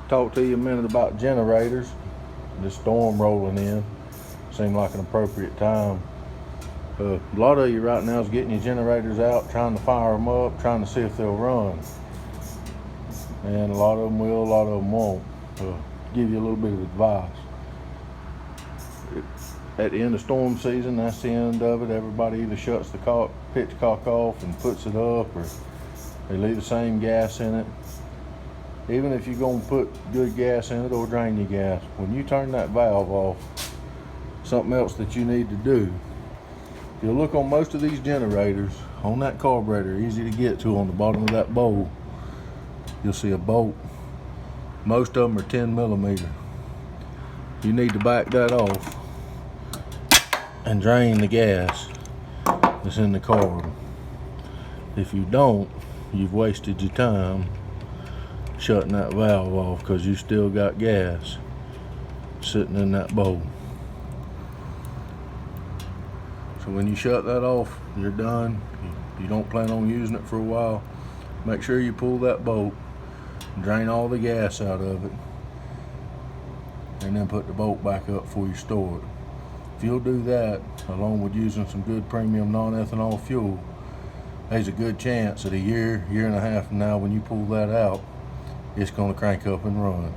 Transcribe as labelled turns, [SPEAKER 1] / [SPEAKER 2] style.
[SPEAKER 1] talk to you a minute about generators. The storm rolling in seemed like an appropriate time. A lot of you right now is getting your generators out, trying to fire them up, trying to see if they'll run. And a lot of them will, a lot of them won't. Give you a little bit of advice. At the end of storm season, that's the end of it. Everybody either shuts the pitch cock off and puts it up, or they leave the same gas in it. Even if you're going to put good gas in it or drain your gas, when you turn that valve off, something else that you need to do. If you look on most of these generators, on that carburetor, easy to get to on the bottom of that bowl, you'll see a bolt. Most of them are 10 millimeter. You need to back that off and drain the gas that's in the carb. If you don't, you've wasted your time shutting that valve off, because you still got gas sitting in that bowl. So when you shut that off, you're done. You don't plan on using it for a while, make sure you pull that bolt, drain all the gas out of it, and then put the bolt back up before you store it. If you'll do that, along with using some good premium non-ethanol fuel, there's a good chance that a year and a half from now, when you pull that out, it's going to crank up and run.